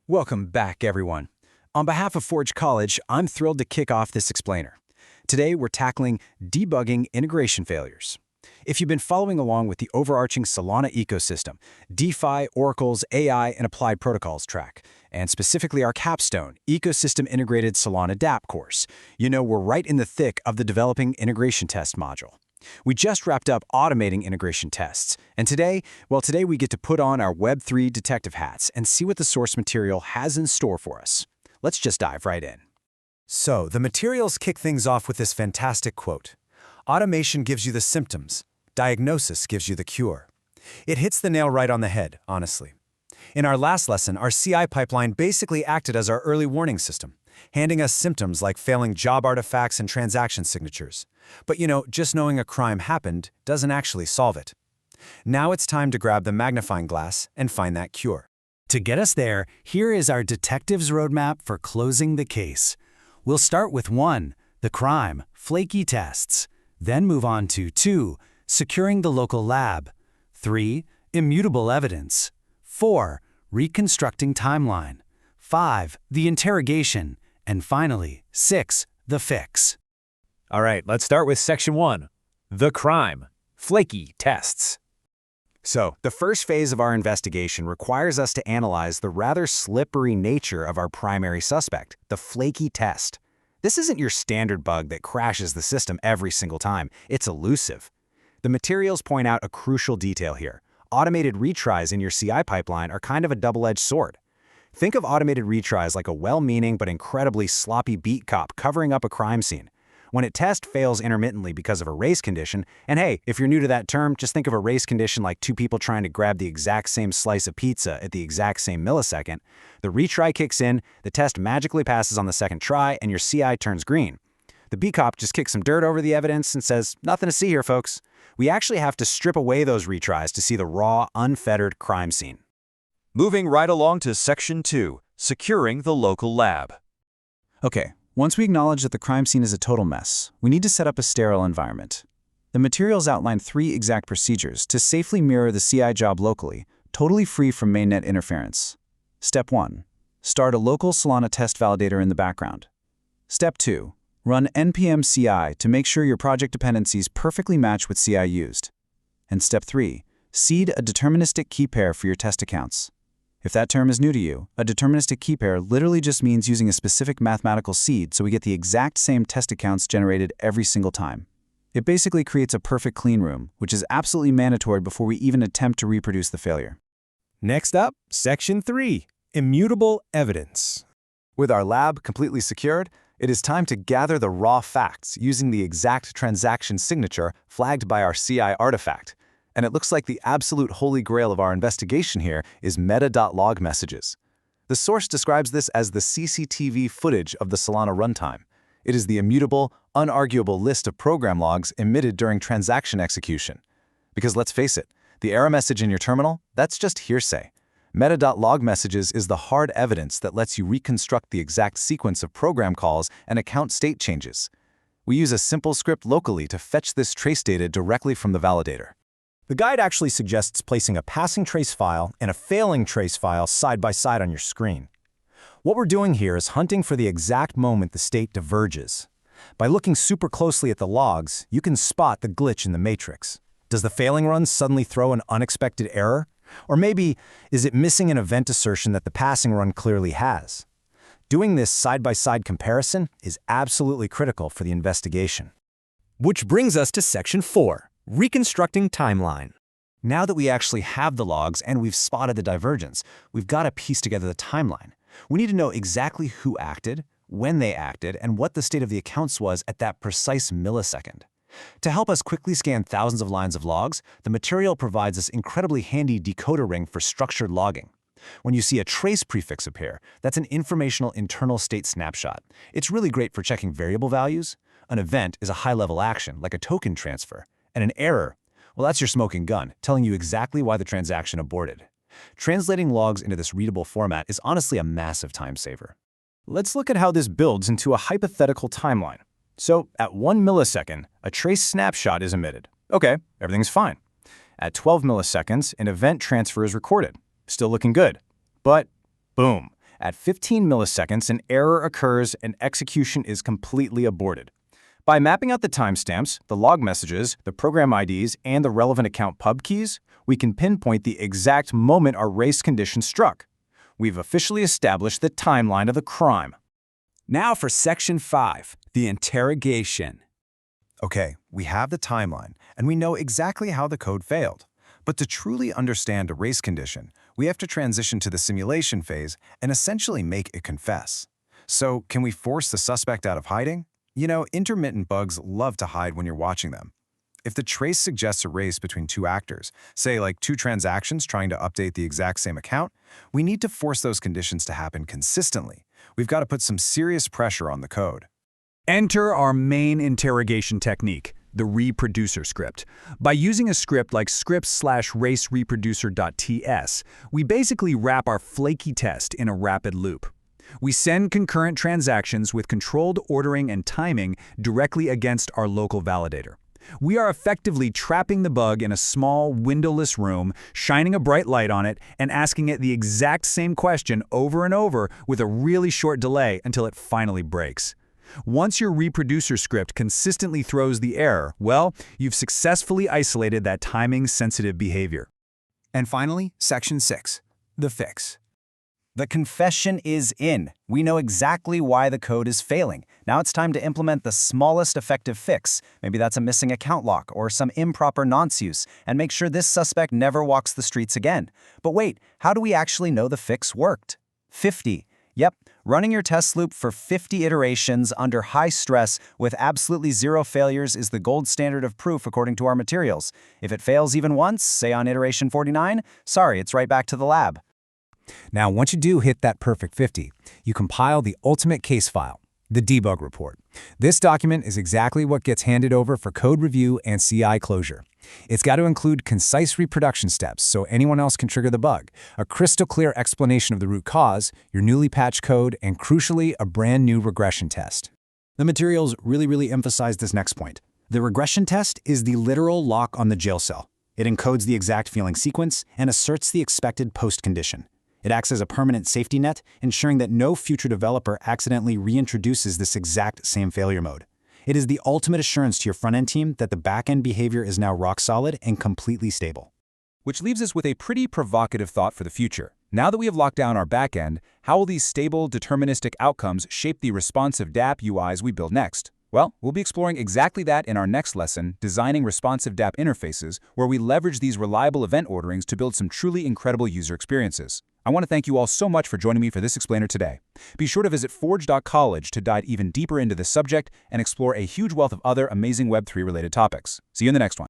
Welcome back, everyone. On behalf of Forge College, I'm thrilled to kick off this explainer. Today, we're tackling debugging integration failures. If you've been following along with the overarching Solana ecosystem, DeFi, Oracle's AI, and Applied Protocols track, and specifically our capstone, Ecosystem Integrated Solana dApp course, you know we're right in the thick of the developing integration test module. We just wrapped up automating integration tests, and today we get to put on our Web3 detective hats and see what the source material has in store for us. Let's just dive right in. So, the materials kick things off with this fantastic quote. Automation gives you the symptoms. Diagnosis gives you the cure. It hits the nail right on the head, honestly. In our last lesson, our CI pipeline basically acted as our early warning system, handing us symptoms like failing job artifacts and transaction signatures. But just knowing a crime happened doesn't actually solve it. Now it's time to grab the magnifying glass and find that cure. To get us there, here is our detective's roadmap for closing the case. We'll start with 1, the crime, flaky tests. Then move on to 2, securing the local lab. 3, immutable evidence. 4, reconstructing timeline. 5, the interrogation. And finally, 6, the fix. All right, let's start with Section 1, the crime, flaky tests. So, the first phase of our investigation requires us to analyze the rather slippery nature of our primary suspect, the flaky test. This isn't your standard bug that crashes the system every single time. It's elusive. The materials point out a crucial detail here. Automated retries in your CI pipeline are kind of a double-edged sword. Think of automated retries like a well-meaning but incredibly sloppy beat cop covering up a crime scene. When a test fails intermittently because of a race condition, and hey, if you're new to that term, just think of a race condition like two people trying to grab the exact same slice of pizza at the exact same millisecond, the retry kicks in, the test magically passes on the second try, and your CI turns green. The beat cop just kicks some dirt over the evidence and says, nothing to see here, folks. We actually have to strip away those retries to see the raw, unfettered crime scene. Moving right along to Section 2, securing the local lab. Okay, once we acknowledge that the crime scene is a total mess, we need to set up a sterile environment. The materials outline 3 exact procedures to safely mirror the CI job locally, totally free from mainnet interference. Step 1. Start a local solana-test-validator in the background. Step 2. Run npm CI to make sure your project dependencies perfectly match with CI used. And Step 3. Seed a deterministic key pair for your test accounts. If that term is new to you, a deterministic key pair literally just means using a specific mathematical seed so we get the exact same test accounts generated every single time. It basically creates a perfect clean room, which is absolutely mandatory before we even attempt to reproduce the failure. Next up, Section 3, immutable evidence. With our lab completely secured, it is time to gather the raw facts using the exact transaction signature flagged by our CI artifact. And it looks like the absolute holy grail of our investigation here is meta.log messages. The source describes this as the CCTV footage of the Solana runtime. It is the immutable, unarguable list of program logs emitted during transaction execution. Because let's face it, the error message in your terminal, that's just hearsay. Meta.log messages is the hard evidence that lets you reconstruct the exact sequence of program calls and account state changes. We use a simple script locally to fetch this trace data directly from the validator. The guide actually suggests placing a passing trace file and a failing trace file side by side on your screen. What we're doing here is hunting for the exact moment the state diverges. By looking super closely at the logs, you can spot the glitch in the matrix. Does the failing run suddenly throw an unexpected error? Or maybe, is it missing an event assertion that the passing run clearly has? Doing this side-by-side comparison is absolutely critical for the investigation. Which brings us to Section 4, reconstructing timeline. Now that we actually have the logs and we've spotted the divergence, we've got to piece together the timeline. We need to know exactly who acted, when they acted, and what the state of the accounts was at that precise millisecond. To help us quickly scan thousands of lines of logs, the material provides this incredibly handy decoder ring for structured logging. When you see a trace prefix appear, that's an informational internal state snapshot. It's really great for checking variable values. An event is a high-level action, like a token transfer. And an error, well, that's your smoking gun, telling you exactly why the transaction aborted. Translating logs into this readable format is honestly a massive time saver. Let's look at how this builds into a hypothetical timeline. So, at 1 millisecond, a trace snapshot is emitted. Okay, everything's fine. At 12 milliseconds, an event transfer is recorded. Still looking good. But, boom, At 15 milliseconds, an error occurs and execution is completely aborted. By mapping out the timestamps, the log messages, the program IDs, and the relevant account pub keys, we can pinpoint the exact moment our race condition struck. We've officially established the timeline of the crime. Now for Section 5, the interrogation. Okay, we have the timeline, and we know exactly how the code failed. But to truly understand a race condition, we have to transition to the simulation phase and essentially make it confess. So, can we force the suspect out of hiding? You know, intermittent bugs love to hide when you're watching them. If the trace suggests a race between two actors, say like two transactions trying to update the exact same account, we need to force those conditions to happen consistently. We've got to put some serious pressure on the code. Enter our main interrogation technique, the reproducer script. By using a script like scripts/racereproducer.ts, we basically wrap our flaky test in a rapid loop. We send concurrent transactions with controlled ordering and timing directly against our local validator. We are effectively trapping the bug in a small, windowless room, shining a bright light on it, and asking it the exact same question over and over with a really short delay until it finally breaks. Once your reproducer script consistently throws the error, well, you've successfully isolated that timing-sensitive behavior. And finally, Section 6, the fix. The confession is in. We know exactly why the code is failing. Now it's time to implement the smallest effective fix. Maybe that's a missing account lock or some improper nonce use, and make sure this suspect never walks the streets again. But wait, how do we actually know the fix worked? 50. Yep, running your test loop for 50 iterations under high stress with absolutely zero failures is the gold standard of proof according to our materials. If it fails even once, say on iteration 49, sorry, it's right back to the lab. Now, once you do hit that perfect 50, you compile the ultimate case file, the debug report. This document is exactly what gets handed over for code review and CI closure. It's got to include concise reproduction steps so anyone else can trigger the bug, a crystal clear explanation of the root cause, your newly patched code, and crucially, a brand new regression test. The materials really emphasize this next point. The regression test is the literal lock on the jail cell. It encodes the exact failing sequence and asserts the expected post condition. It acts as a permanent safety net, ensuring that no future developer accidentally reintroduces this exact same failure mode. It is the ultimate assurance to your front-end team that the back-end behavior is now rock solid and completely stable. Which leaves us with a pretty provocative thought for the future. Now that we have locked down our back-end, how will these stable, deterministic outcomes shape the responsive dApp UIs we build next? Well, we'll be exploring exactly that in our next lesson, Designing Responsive dApp Interfaces, where we leverage these reliable event orderings to build some truly incredible user experiences. I want to thank you all so much for joining me for this explainer today. Be sure to visit forge.college to dive even deeper into this subject and explore a huge wealth of other amazing Web3 related topics. See you in the next one.